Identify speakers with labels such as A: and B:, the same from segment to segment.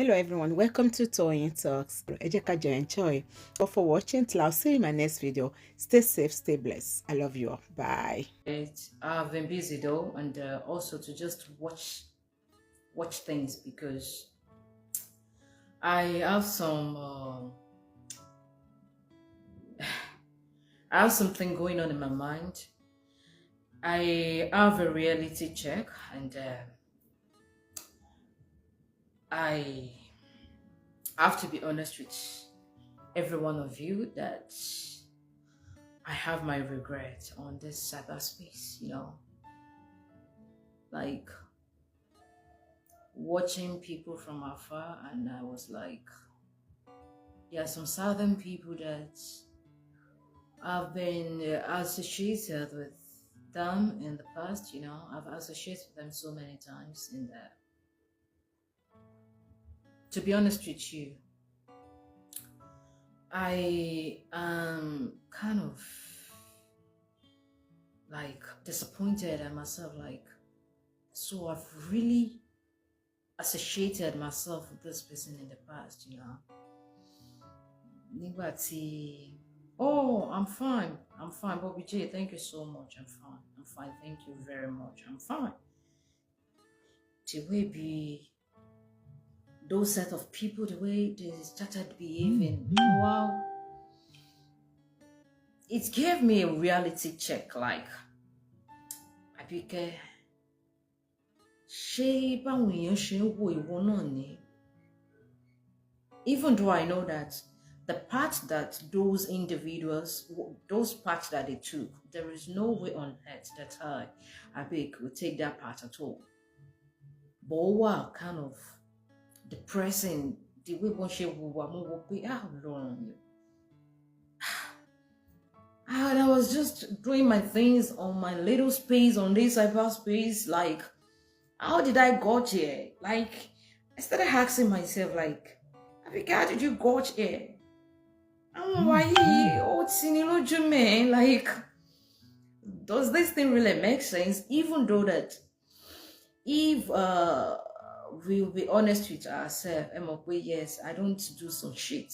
A: Hello everyone, welcome to Toyeen Talks. Ẹ jẹ́ ká jọ enjoy. But for watching till I'll see you in my next video. Stay safe, stay blessed. I love you all. Bye.
B: I've been busy though, and also to just watch things because I have I have something going on in my mind. I have a reality check, and I have to be honest with every one of you that I have my regret on this cyberspace, like watching people from afar, and I was like, there are some southern people that I've been associated with them in the past, I've associated with them so many times in that. To be honest with you, I am kind of like disappointed at myself, like, so I've really associated myself with this person in the past, Nibati, oh, I'm fine, Bobby J, thank you so much, I'm fine, thank you very much, I'm fine. To be those set of people, the way they started behaving, wow, it gave me a reality check, like, Abike, even though I know that the part that those individuals, those parts that they took, there is no way on earth that Abike would take that part at all. But wow, kind of depressing the way one she will be out long. And I was just doing my things on my little space on this cyberspace, like, how did I got here? Like, I started asking myself, like, how did you got here? Why? Like, does this thing really make sense? Even though that, if we'll be honest with ourselves, yes, I don't do some shit.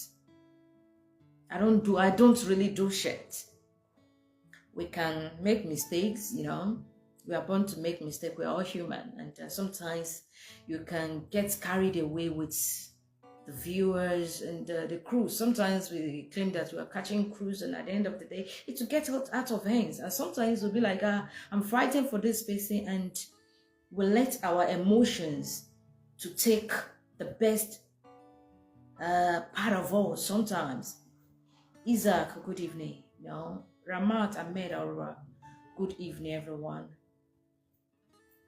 B: I don't really do shit. We can make mistakes, we are born to make mistakes. We're all human, and sometimes you can get carried away with the viewers and the crew. Sometimes we claim that we are catching crews, and at the end of the day, it will get out of hands. And sometimes we'll be like, I'm fighting for this person, and we'll let our emotions to take the best part of us sometimes. Isaac, good evening. Ramat Ahmed Aura, good evening, everyone.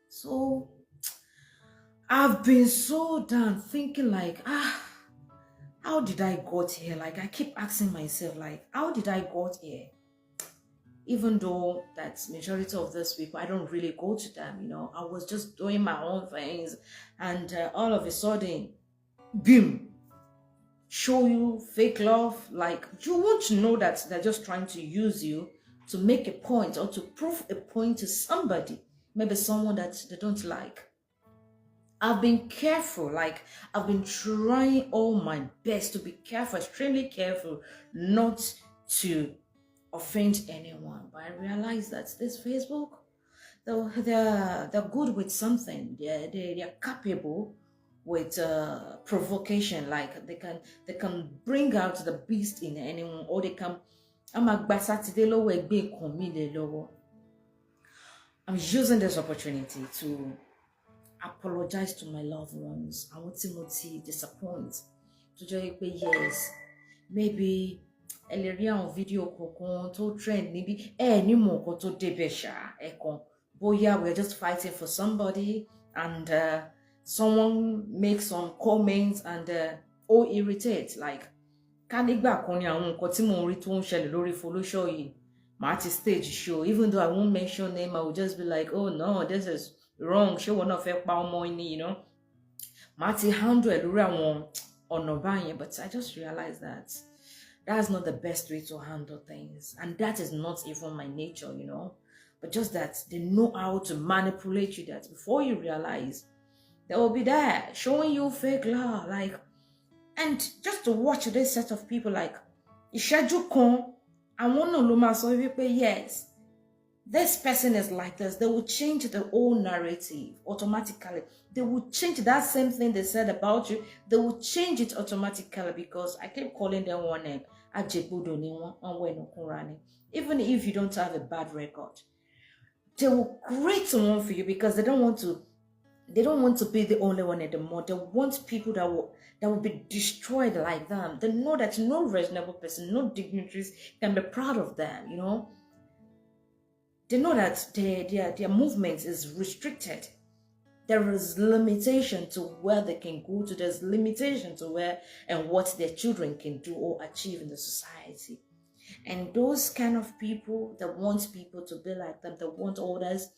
B: So I've been so done thinking, like, how did I got here? Like, I keep asking myself, like, how did I got here? Even though that majority of those people, I don't really go to them, I was just doing my own things, and all of a sudden, boom, show you fake love. Like, you won't know that they're just trying to use you to make a point or to prove a point to somebody, maybe someone that they don't like. I've been careful, like, I've been trying all my best to be careful, extremely careful, not to offend anyone. But I realized that this Facebook, they're good with something. They're capable with provocation. Like, they can bring out the beast in anyone, or they can. I'm using this opportunity to apologize to my loved ones. I want to disappoint. To just say yes, maybe a video to trend maybe any more to debesha boya, we're just fighting for somebody, and someone makes some comments and irritate, like, kanigba kan ni àwọn nǹkan tí mo rí tó ń ṣẹlẹ̀ lórí follow yìí màá ti stage show. Even though I won't mention name, I will just be like, oh no, this is wrong, ṣé wọn náà fẹ́ pa ọmọ ni, màá ti handle ẹ̀ lórí àwọn ọ̀nà báyẹn. But I just realized that that's not the best way to handle things, and that is not even my nature, but just that they know how to manipulate you, that before you realize, They will be there showing you fake love, like, and just to watch this set of people, like, ìṣẹ́jú kan, àwọn náà ló máa sọ wípé yes, this person is like this. They will change the whole narrative automatically. They will change that same thing they said about you. They will change it automatically because I keep calling them one name. Even if you don't have a bad record, they will create one for you because they don't want to be the only one anymore. They want people that will be destroyed like them. They know that no reasonable person, no dignitaries can be proud of them, you know. They know that their movement is restricted. There is limitation to where they can go to. There's limitation to where and what their children can do or achieve in the society. And those kind of people that want people to be like them, that want others'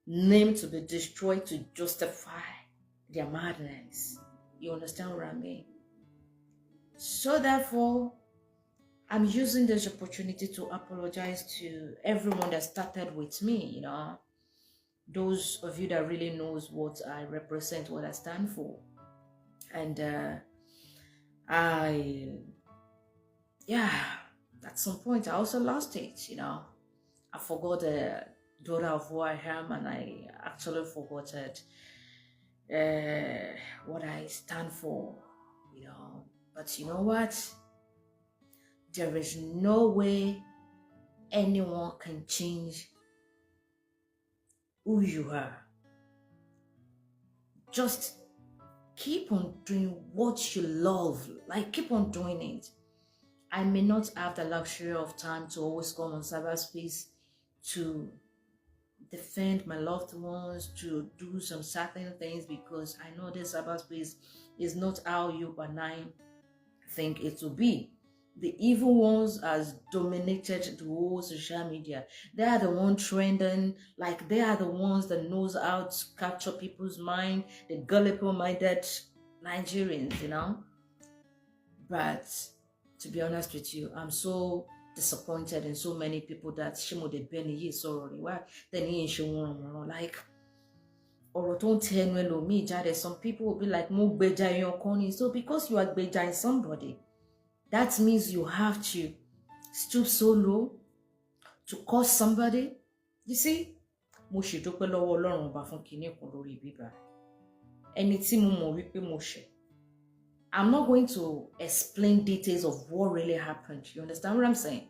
B: name to be destroyed to justify their madness. You understand what I mean? So therefore, I'm using this opportunity to apologize to everyone that started with me, you know. Those of you that really knows what I represent, what I stand for. And at some point I also lost it, you know. I forgot the daughter of who I am, and I actually forgot what I stand for, you know. But you know what? There is no way anyone can change who you are. Just keep on doing what you love. Like, keep on doing it. I may not have the luxury of time to always come on cyberspace to defend my loved ones, to do some certain things, because I know this cyberspace is not how you and I think it will be. The evil ones has dominated the whole social media. They are the ones trending, like they are the ones that knows how to capture people's mind, the gullible-minded Nigerians, you know. But to be honest with you, I'm so disappointed in so many people that Shimo de Benny is already then he ain't like or don't tell me jade. Some people will be like mo gbeja your corny. So because you are gbeja somebody, that means you have to stoop so low to cause somebody. You see, mo ṣe dúpẹ́ lọ́wọ́ Ọlọ́run ọba fún kinní kan lórí bíbá. Ẹni tí mo mọ̀ wípé mo ṣe. I'm not going to explain details of what really happened. You understand what I'm saying?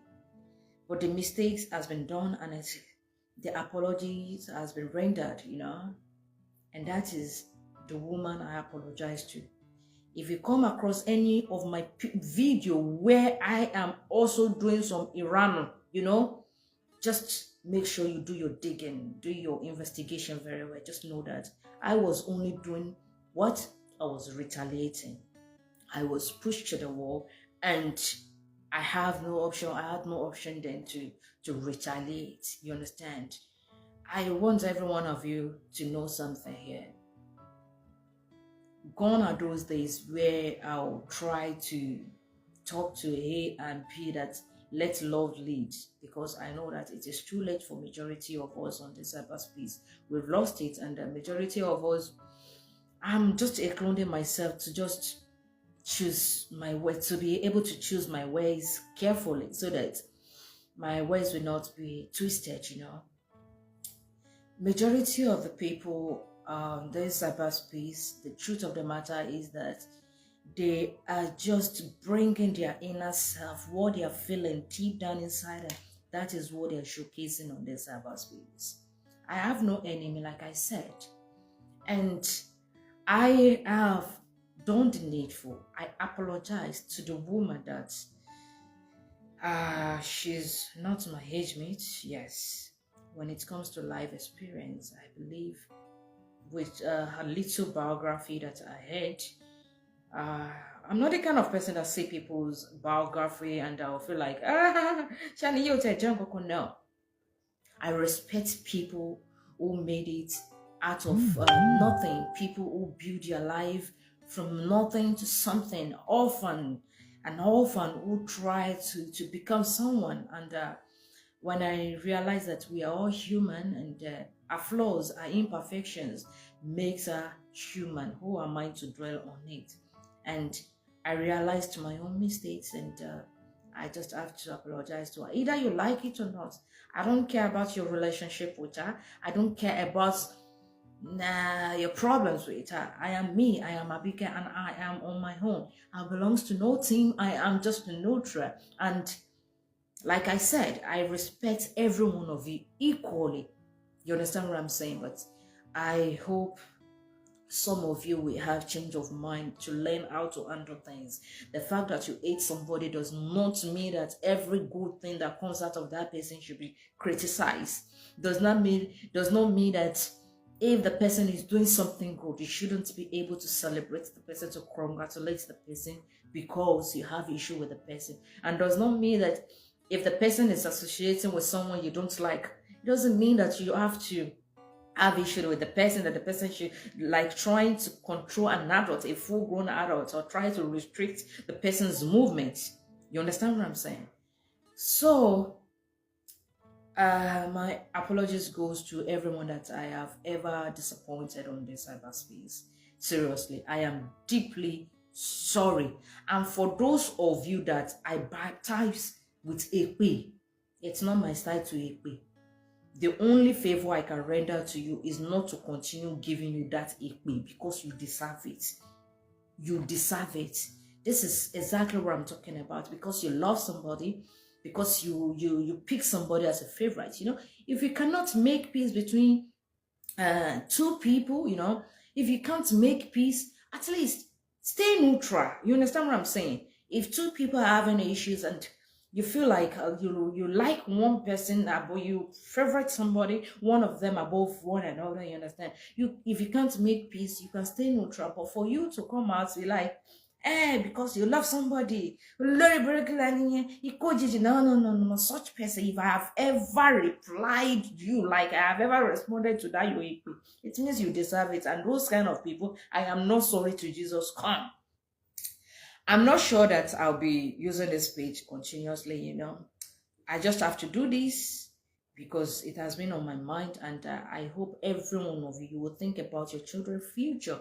B: But the mistakes has been done, and the apologies has been rendered, you know. And that is the woman I apologize to. If you come across any of my video where I am also doing some Iran, you know, just make sure you do your digging, do your investigation very well. Just know that I was only doing what? I was retaliating. I was pushed to the wall, and I have no option. I had no option then to retaliate. You understand? I want every one of you to know something here. Gone are those days where I'll try to talk to A and P that let love lead, because I know that it is too late for majority of us on this cyberspace. We've lost it, and the majority of us, I'm just including myself to just choose my way, to be able to choose my ways carefully so that my ways will not be twisted, you know. Majority of the people this cyberspace, the truth of the matter is that they are just bringing their inner self, what they are feeling deep down inside, and that is what they are showcasing on this cyberspace. I have no enemy, like I said, and I have done the needful. I apologize to the woman that she's not my age mate. Yes, when it comes to life experience, I believe with her little biography that I had, I'm not the kind of person that see people's biography and I'll feel like, Shani, you take no. I respect people who made it out of nothing, people who build their life from nothing to something, an orphan who try to become someone. And when I realize that we are all human and our flaws, our imperfections makes her human. Who am I to dwell on it? And I realized my own mistakes, and I just have to apologize to her. Either you like it or not. I don't care about your relationship with her. I don't care about your problems with her. I am me. I am Abike, and I am on my own. I belongs to no team. I am just a neutral. And like I said, I respect every one of you equally. You understand what I'm saying? But I hope some of you will have change of mind to learn how to handle things. The fact that you hate somebody does not mean that every good thing that comes out of that person should be criticized. Does not mean that if the person is doing something good, you shouldn't be able to celebrate the person, to congratulate the person because you have issue with the person. And does not mean that if the person is associating with someone you don't like, it doesn't mean that you have to have issue with the person, that the person should like trying to control an adult, a full-grown adult, or try to restrict the person's movement. You understand what I'm saying? So my apologies goes to everyone that I have ever disappointed on this cyberspace. Seriously, I am deeply sorry. And for those of you that I baptize with Ekpe, it's not my style to Ekpe. The only favor I can render to you is not to continue giving you that Ekpe, because you deserve it. You deserve it. This is exactly what I'm talking about. Because you love somebody, because you pick somebody as a favorite. You know, if you cannot make peace between two people, you know, if you can't make peace, at least stay neutral. You understand what I'm saying? If two people are having issues and you feel like you like one person above, you favorite somebody, one of them above one another, you understand? If you can't make peace, you can stay neutral. But for you to come out be like, because you love somebody, no, such person, if I have ever replied you, like I have ever responded to that, it means you deserve it. And those kind of people, I am not sorry to Jesus, come. I'm not sure that I'll be using this page continuously, you know. I just have to do this because it has been on my mind, and I hope every one of you will think about your children's future.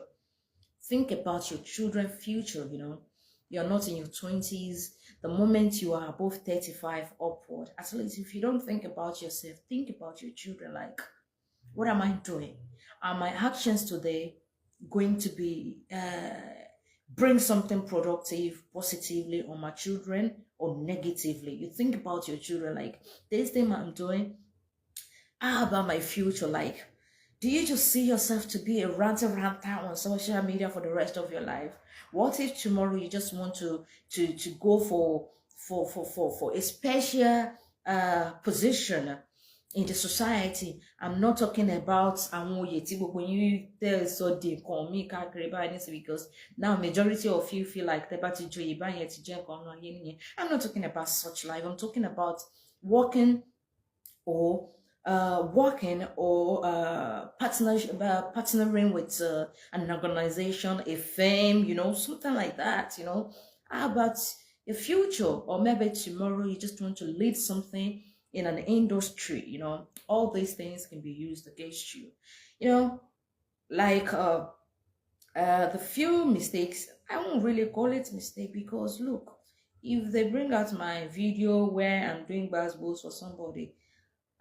B: Think about your children's future, you know. You're not in your 20s. The moment you are above 35 upward, at least if you don't think about yourself, think about your children. Like, what am I doing? Are my actions today going to be bring something productive, positively on my children, or negatively? You think about your children, like, this thing I'm doing, how about my future? Like, do you just see yourself to be a ranter on social media for the rest of your life? What if tomorrow you just want to go for a special position in the society? I'm not talking about because now majority of you feel like I'm not talking about such life. I'm talking about working or partnering with an organization, a firm, you know, something like that, you know. How about a future? Or maybe tomorrow you just want to lead something in an industry, you know. All these things can be used against you, you know. Like the few mistakes, I won't really call it mistake, because look, if they bring out my video where I'm doing basketballs for somebody,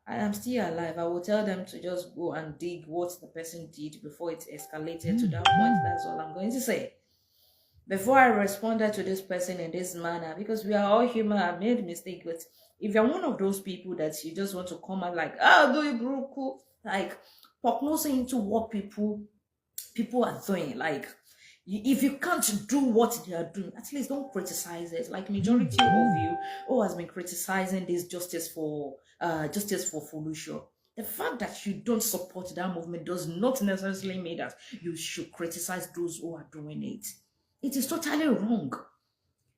B: I am still alive, I will tell them to just go and dig what the person did before it escalated to that point. That's all I'm going to say. Before I responded to this person in this manner, because we are all human, I made mistakes. But if you're one of those people that you just want to come out like, oh, do you bro, cool, like prognosing into what people are doing, like, if you can't do what they are doing, at least don't criticize it. Like majority of you who has been criticizing this justice for Folusho, the fact that you don't support that movement does not necessarily mean that you should criticize those who are doing it. It is totally wrong.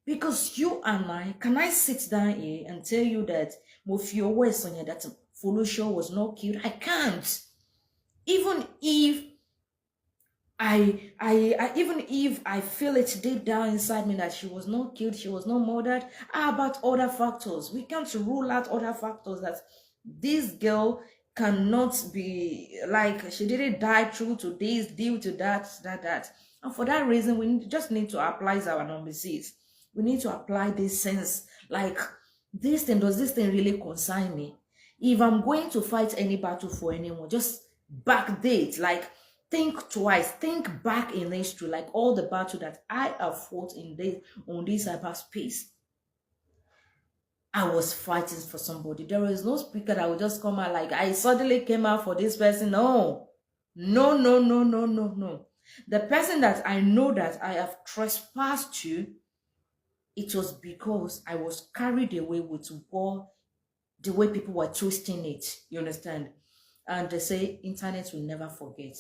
B: Because you and can I sit down here and tell you that Mofio Wesonya, that Folusho was not killed? I can't. Even if even if I feel it deep down inside me that she was not killed, she was not murdered, how about other factors? We can't rule out other factors that this girl cannot be like she didn't die true to this, due to that. And for that reason, we just need to apply our number 6. We need to apply this sense, like, this thing, does this thing really concern me? If I'm going to fight any battle for anyone, just backdate, like, think twice, think back in history, like all the battle that I have fought in this, on this cyberspace. I was fighting for somebody. There is no speaker that will just come out like, I suddenly came out for this person. No. No, no, no, no, no, no. The person that I know that I have trespassed to, it was because I was carried away with what, the way people were twisting it. You understand? And they say internet will never forget.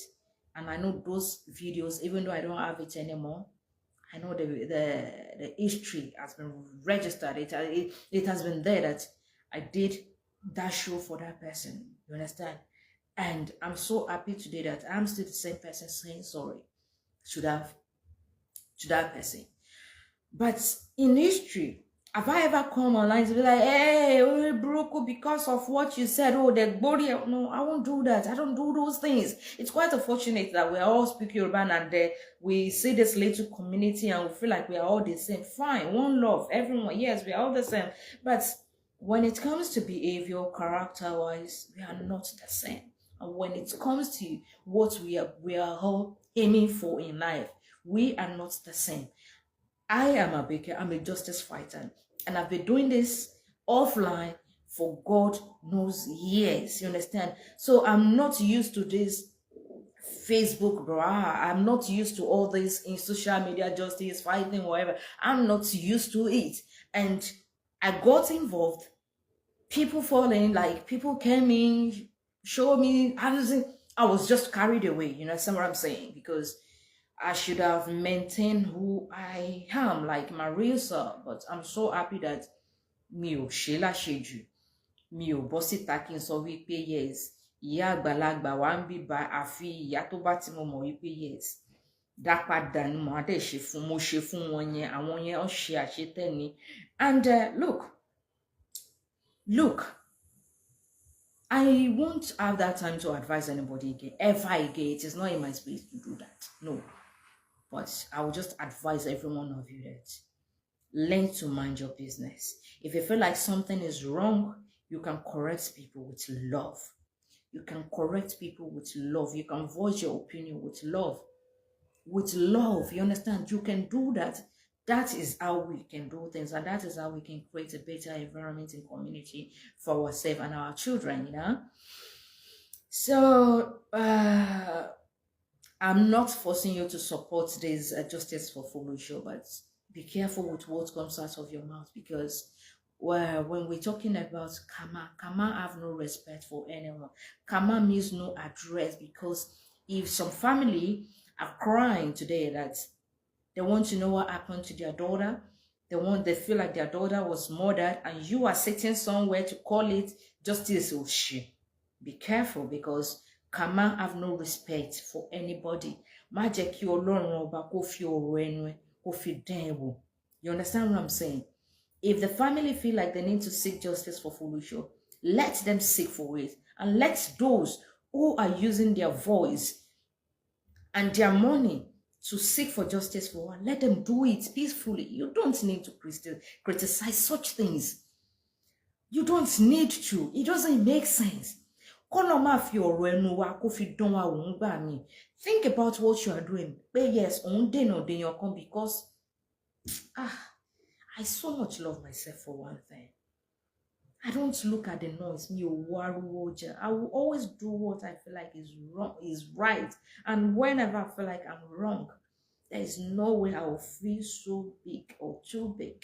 B: And I know those videos, even though I don't have it anymore, I know the history has been registered. It has been there that I did that show for that person. You understand? And I'm so happy today that I'm still the same person saying sorry to that person. But in history, have I ever come online to be like, hey, Broku, because of what you said, oh, the body? No, I won't do that. I don't do those things. It's quite unfortunate that we are all speaking Yoruba and we see this little community and we feel like we are all the same. Fine, one love, everyone. Yes, we are all the same. But when it comes to behavior, character-wise, we are not the same. And when it comes to what we are all aiming for in life, we are not the same. I am a baker. I'm a justice fighter. And I've been doing this offline for God knows years. You understand? So I'm not used to this Facebook, bro. I'm not used to all this in social media justice fighting, whatever. I'm not used to it. And I got involved. People falling, like people came in, showed me. I was just carried away. You know, what I'm saying? Because I should have maintained who I am, like my real self. But I'm so happy that mi ò ṣe láṣejù, mi ò bọ́ síta kí n sọ wípé yes, ìyá àgbàlagbà wa ń bí ba àfi ìyá tó bá ti mo mọ̀ wípé yes, dá padà ni mo adé ṣe fún, mo ṣe fún wọn yẹn, àwọn yẹn ó ṣe àṣetẹ́ ni. And look, I won't have that time to advise anybody again, ever again. It is not in my space to do that. No. But I will just advise every one of you that learn to mind your business. If you feel like something is wrong, you can correct people with love. You can correct people with love. You can voice your opinion with love. With love, you understand? You can do that. That is how we can do things, and that is how we can create a better environment and community for ourselves and our children, you know? So, I'm not forcing you to support this Justice for Follow show, but be careful with what comes out of your mouth, because when we're talking about Kama have no respect for anyone. Kama means no address, because if some family are crying today that they want to know what happened to their daughter, they feel like their daughter was murdered, and you are sitting somewhere to call it justice, oh shit. Be careful, because Kama have no respect for anybody. Má jẹ́ kí Ọlọ́run ọba kó fi ọ̀rọ̀ ẹnu ẹ̀ kó fi dán ẹ wò. You understand what I'm saying? If the family feel like they need to seek justice for Folusho, let them seek for it. And let those who are using their voice and their money to seek for justice for one, let them do it peacefully. You don't need to criticize such things. You don't need to. It doesn't make sense. Think about what you are doing. But yes, because I so much love myself for one thing. I don't look at the noise. I will always do what I feel like is wrong, is right. And whenever I feel like I'm wrong, there is no way I will feel so big or too big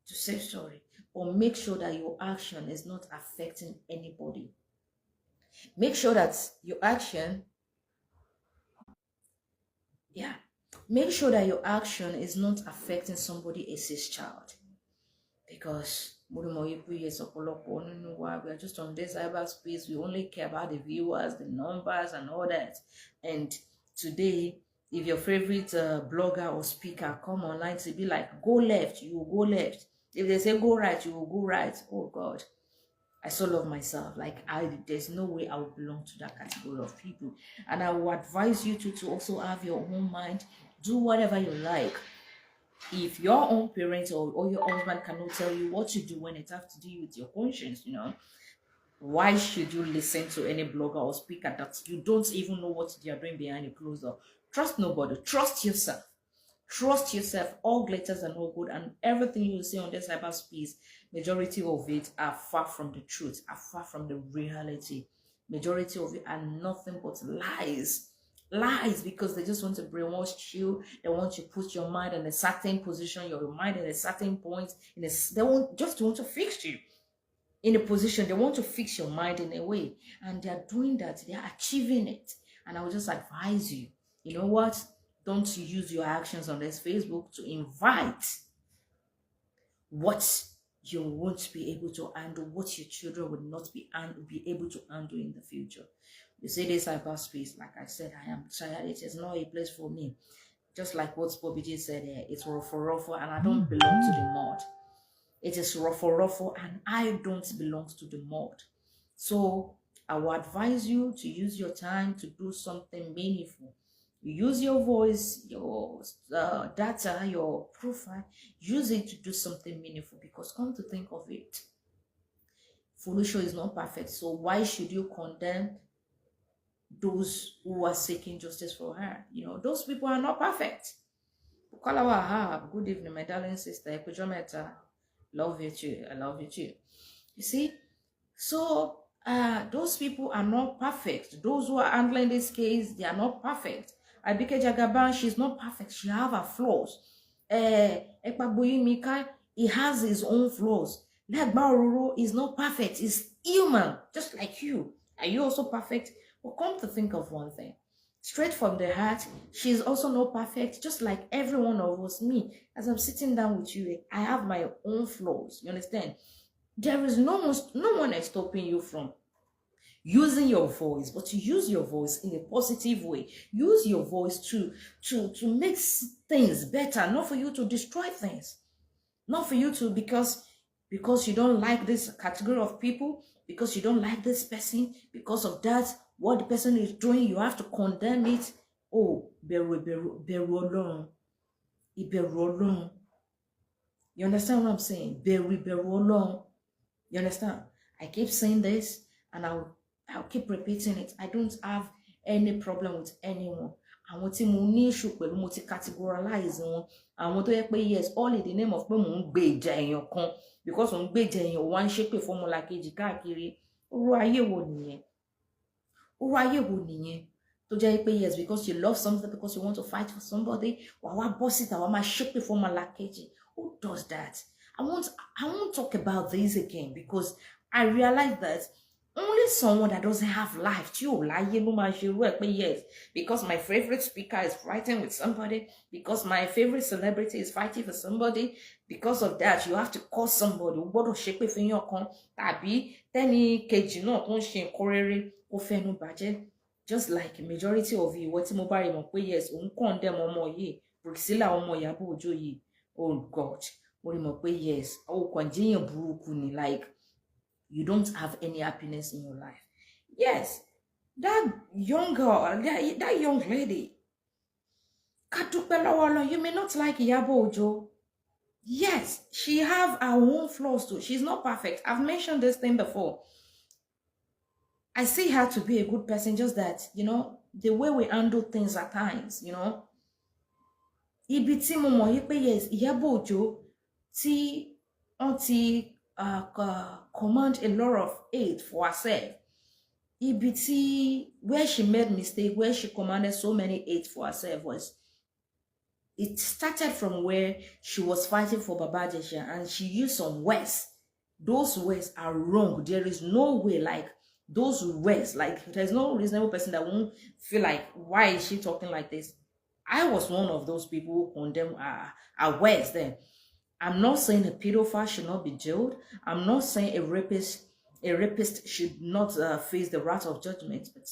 B: to say sorry. Or make sure that your action is not affecting anybody. Make sure that your action, make sure that your action is not affecting somebody else's child. Because we are just on this cyberspace. We only care about the viewers, the numbers, and all that. And today, if your favorite blogger or speaker come online to be like, go left, you will go left. If they say go right, you will go right. Oh God, I so love myself. Like there's no way I would belong to that category of people. And I would advise you to also have your own mind. Do whatever you like. If your own parents or your husband cannot tell you what to do when it has to do with your conscience, why should you listen to any blogger or speaker that you don't even know what they are doing behind a closed door? Trust nobody. Trust yourself. Trust yourself. All glitters and all good, and everything you see on this cyberspace, majority of it are far from the truth, are far from the reality. Majority of it are nothing but lies. Lies, because they just want to brainwash you. They want to put your mind in a certain position, your mind in a certain point. They want to fix you in a position. They want to fix your mind in a way, and they are doing that. They are achieving it. And I would just advise you, you know what? Don't use your actions on this Facebook to invite what you won't be able to handle, what your children will not be able to handle in the future. You see, this cyberspace, like I said, I am tired. It is not a place for me. Just like what Bobby J said here, it's ruffle, and I don't belong to the mud. It is ruffle, and I don't belong to the mud. So I will advise you to use your time to do something meaningful. You use your voice, your data, your profile, use it to do something meaningful, because come to think of it, Folisho is not perfect. So why should you condemn those who are seeking justice for her? Those people are not perfect. Good evening, my darling sister. Love you too. I love you too. You see? So those people are not perfect. Those who are handling this case, they are not perfect. Abike Jagaban, she's not perfect. She have her flaws. Ekpaboyi Mika, he has his own flaws. Legba Ororo is not perfect. He's human, just like you. Are you also perfect? Well, come to think of one thing. Straight from the heart, she's also not perfect, just like every one of us. Me, as I'm sitting down with you, I have my own flaws. You understand? There is no one is stopping you from using your voice, but to use your voice in a positive way. Use your voice to make things better, not for you to destroy things. Not for you to, because you don't like this category of people, because you don't like this person, because of that, what the person is doing, you have to condemn it. Oh, beru Ọlọ́run. You understand what I'm saying? Beru Ọlọ́run. You understand? I keep saying this, and I'll keep repeating it. I don't have any problem with anyone. Àwọn tí mo ní issue pẹ̀lú, mo ti categorize wọn. Àwọn tó yẹ pé yes, all in the name of pé mo ń gbé ìjà èèyàn kan, because mo ń gbé ìjà èèyàn wá ń ṣépè fọ́mọlà kejì káàkiri. Irú ayé wo nìyẹn? Irú ayé wo nìyẹn? Tó jẹ́ pé yes, because you love something, because you want to fight for somebody, wà wá bọ́ síta, wà máa ṣépè fọ́mọlà kejì. Who does that? I won't talk about this again, because I realize that only someone that doesn't have life, yes, because my favorite speaker is fighting with somebody, because my favorite celebrity is fighting for somebody, because of that, you have to call somebody. Just like a majority of you, what yes, condemn Priscilla oh God, yes, like you don't have any happiness in your life. Yes, that young girl, that young lady, you may not like Iyabo Ojo. Yes, she have her own flaws too. She's not perfect. I've mentioned this thing before. I see her to be a good person, just that, the way we handle things at times, Ibi tí mo mọ̀ yí pé yes, Iyabo Ojo tí wọ́n ti command a lot of aid for herself. Ibi tí where she made mistake, where she commanded so many aid for herself, was it started from where she was fighting for Baba Ijesha, and she used some words. Those words are wrong. There is no way, like those words, like there's no reasonable person that won't feel like, why is she talking like this? I was one of those people who condemn her words then. I'm not saying a pedophile should not be jailed. I'm not saying a rapist should not face the wrath of judgment. But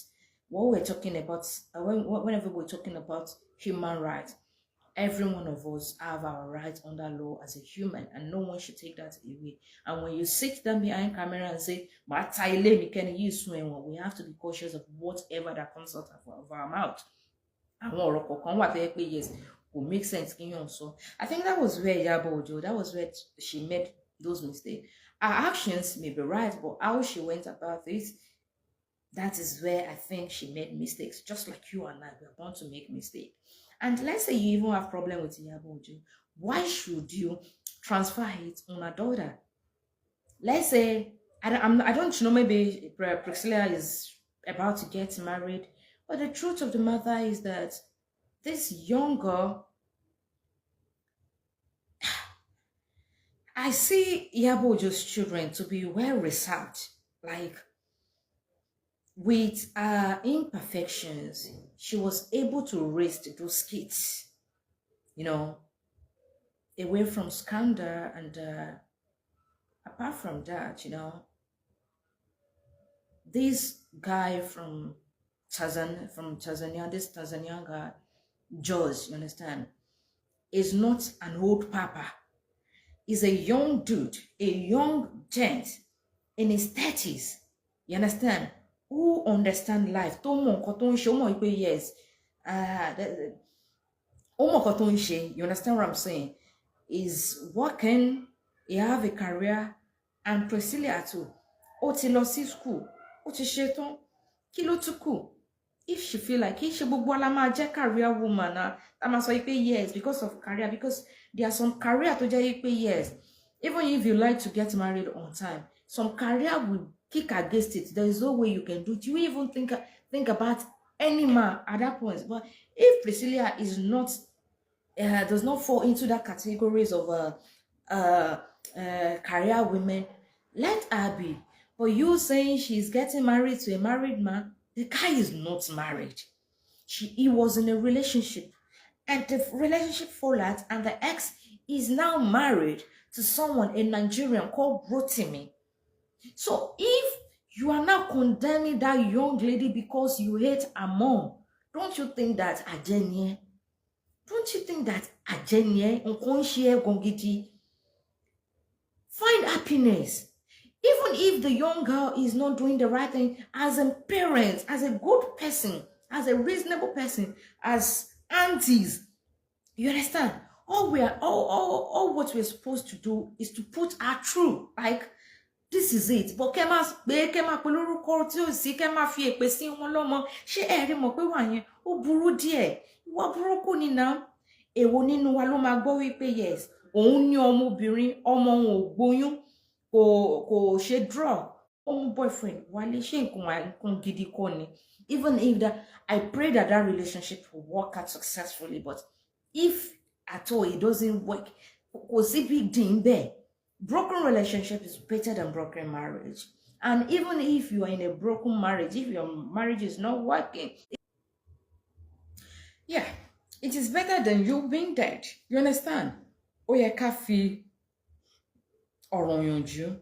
B: what we're talking about, whenever we're talking about human rights, Every one of us have our rights under law as a human, and no one should take that away. And when you sit down behind camera and say, we have to be cautious of whatever that comes out of our mouth. Yes, will make sense. So I think that was where Iyabo Ojo, that was where she made those mistakes. Her actions may be right, but how she went about it, that is where I think she made mistakes. Just like you and I, we are born to make mistakes. And let's say you even have problem with Iyabo Ojo, why should you transfer it on a daughter? Let's say I don't know, maybe Priscilla is about to get married, but the truth of the matter is that this young girl, I see Iyabo Ojo's children to be well researched, like with imperfections, she was able to raise those kids, away from scandal. And apart from that, this guy from Tanzania, this Tanzanian guy, George, you understand, is not an old papa. He's a young dude, a young gent in his 30s, you understand, who understand life. Yes, you understand what I'm saying? Is working, he have a career, and Priscilla too. Ti lọ sí school, ti ṣetán, kí ló tún kù? If she feel like she gbogbo ala máa jẹ́ career woman na ta máa sọ yes because of career, because there are some career tó jẹ́ yes, even if you like to get married on time, some career will kick against it. There is no way you can do it. You even think about any man at that point. But if Priscilla is not does not fall into that categories of career women, let her be. But you saying she's getting married to a married man, the guy is not married. He was in a relationship, and the relationship followed, and the ex is now married to someone, a Nigerian called Rotimi. So if you are now condemning that young lady because you hate her mom, don't you think that Ajenye? Don't you think that Ajenye gongiti? Find happiness. Even if the young girl is not doing the right thing, as a parent, as a good person, as a reasonable person, as aunties, you understand? All what we're supposed to do is to put her through. Like, this is it. But kema pelorúkọ tí ó sì kema fi èpè sí wọn lọ́mọ. Ṣé ẹ rí mọ̀ pé wà yẹn ó burú díẹ̀. Ìwà burúkú ni náà. Èwo nínú wa ló máa gbọ́ wípé yes, òun ní ọmọbìnrin, ọmọ òun ò gbóyún, kò ṣe draw. Òun boyfriend wálé ṣe nǹkan gidi kọ́ ni. Even if that, I pray that that relationship will work out successfully. But if at all it doesn't work, kò sí big deal there. Broken relationship is better than broken marriage. And even if you are in a broken marriage, if your marriage is not working, yeah, it is better than you being dead. You understand? Ó yẹ ká fi ọ̀rọ̀ yanjú,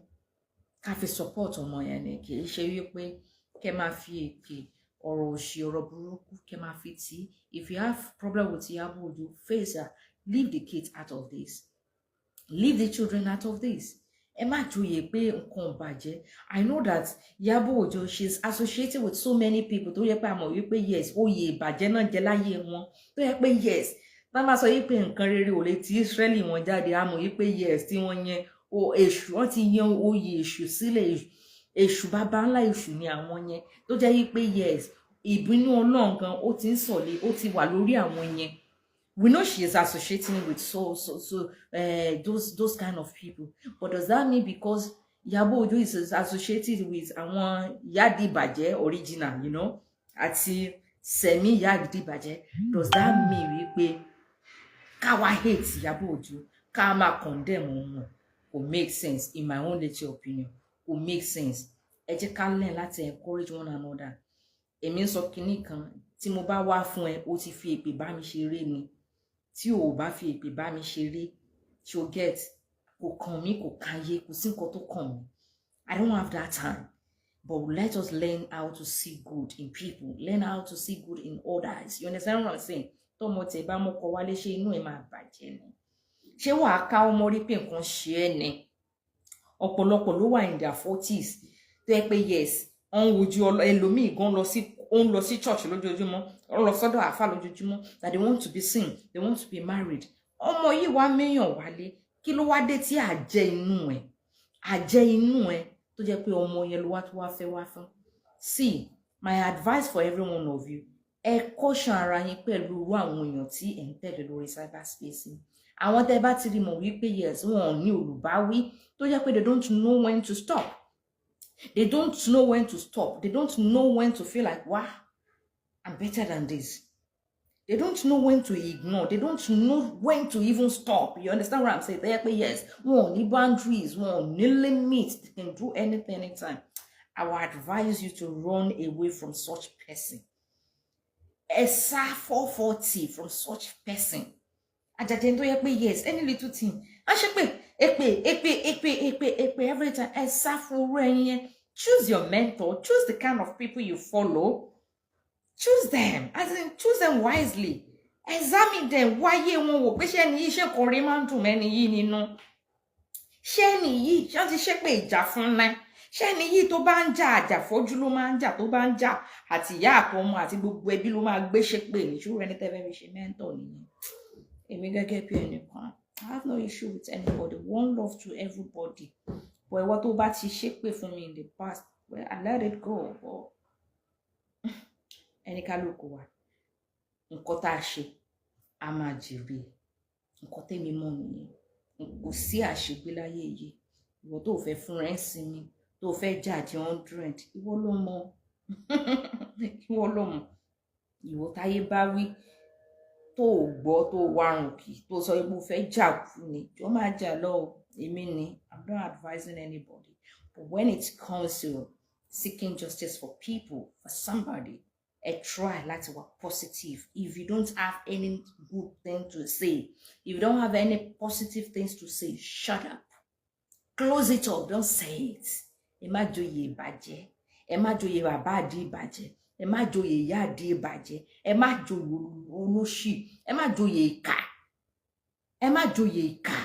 B: ká fi support ọmọ yẹn ni, kì í ṣe wípé kẹ́ máa fi èpè, ọ̀rọ̀ òṣì, ọ̀rọ̀ burúkú kẹ́ máa fi tì. If you have problem with Iyabo Ojo, face her. Leave the kids out of this. Leave the children out of this. Ẹ má joyè pé nǹkan bàjẹ́. I know that Iyabo Ojo, she's associated with so many people tó yẹ pé àmọ̀ wípé yes, oyè ìbàjẹ́ náà jẹ́ láyé wọn. Tó yẹ pé yes, bá máa sọ wípé nǹkan rere ò lè ti Israeli wọn jáde, àmọ̀ wípé yes, tí wọ́n yẹn èṣù, wọ́n ti yan oyè èṣù sílẹ̀. Èṣù bàbá ńlá èṣù ni àwọn yẹn. Tó jẹ́ wípé yes, ìbínú Ọlọ́run gan ó ti ń sọ̀lé, ó ti wà lórí àwọn yẹn. We know she is associating with those kind of people. But does that mean because Iyabo Ojo is associated with àwọn Yadibaje original, you know, àti semi Yadibaje, does that mean wípé ká wá hate Iyabo Ojo, ká máa condemn wọn? Kò make sense, in my own little opinion. Kò make sense. Ẹ jẹ́ ká learn láti encourage one another. Èmi ń sọ kinní kan, tí mo bá wá fún ẹ, ó ti fi èpè bá mi ṣeré ni. Tí o bá fi èpè bá mi ṣeré, she'll get, kò kàn mí, kò káyé, kò sí nǹkan tó kàn mí. I don't have that time. But let us learn how to see good in people. Learn how to see good in others. You understand what I'm saying? tọ́mọ tẹ̀ bá mọ́kọ wálé ṣé inú ẹ̀ máa bàjẹ́ ni ṣé wàá ká ọmọ rí pé nǹkan ṣe ẹ́ ni ọ̀pọ̀lọpọ̀ ló wà in their 40s tó yẹ pé yes ọ̀n wojú ẹlòmíì gan lọ sí church lójoojúmọ́ ó lọ sọ́dọ̀ àáfà lójoojúmọ́ that they want to be seen they want to be married ọmọ yìí wá méyàn wálé kí ló wá dé tí àjẹ́ inú ẹ̀ tó jẹ́ pé ọmọ yẹn ló wá tó wá fẹ́ wá fún. See, my advice for every one of you ẹ caution ara yín pẹ̀lú irú àwọn èèyàn tí ẹ̀ ń tẹ̀lé lórí cyberspace ni àwọn tẹ́ bá ti rí mọ̀ wípé yes wọn ò ní olùbáwí tó jẹ́ pé they don't know when to stop. They don't know when to stop. They don't know when to feel like, wow, I'm better than this. They don't know when to ignore. They don't know when to even stop. You understand what I'm saying? They yes, one need boundaries, one need limits. They can do anything anytime. I would advise you to run away from such person. A SAR 440 from such person. Yes, any little thing. I should pay. Every time. A SAR for choose your mentor. Choose the kind of people you follow. Choose them. As in, choose them wisely. Examine them. Why you won't work? Ṣé ni iṣẹ́ kò rí máa ń dùn mẹ́ni yìí nínú. Ṣé ni yìí ṣé ti ṣe pé ìjà fún náà. Ṣé ni yìí tó bá ń jà àjàfọ́jú ló máa ń jà tó bá ń jà àti ìyá àtọmọ àti gbogbo ẹbí ló máa gbé ṣépè ní ṣùgbọ́n ẹni tẹ́fẹ́ fi ṣe mentor nìyẹn. Èmi gẹ́gẹ́ bí ẹnìkan, I have no issue with anybody. One love to everybody. But ìwọ tó bá ti ṣépè fún mi in the past, well, I let it go. But ẹni kálukú wa nǹkan tá a ṣe a máa jèrè nǹkan tẹ́mi mọ̀ nìyẹn kò sí àṣegbé láyé yìí ìwọ tó fẹ́ fún rẹ̀ ń sinmi tó fẹ́ jàjẹ́ 100 ìwọ ló mọ̀ ìwọ táyé bá wí tó gbọ́ tó warùn kì tó sọ pé mo fẹ́ jà kú ni jọ máa jà lọ èmi ni I'm not advising anybody but when it comes to seeking justice for people for somebody try láti wà positive. If you don't have any good thing to say, if you don't have any positive things to say, shut up. Close it up. Don't say it. Ẹ má joyè ìbàjẹ́. Ẹ má joyè bàbá àdí ìbàjẹ́. Ẹ má joyè ìyá àdí ìbàjẹ́. Ẹ má joyè olóṣì. Ẹ má joyè ìkà. Ẹ má joyè ìkà.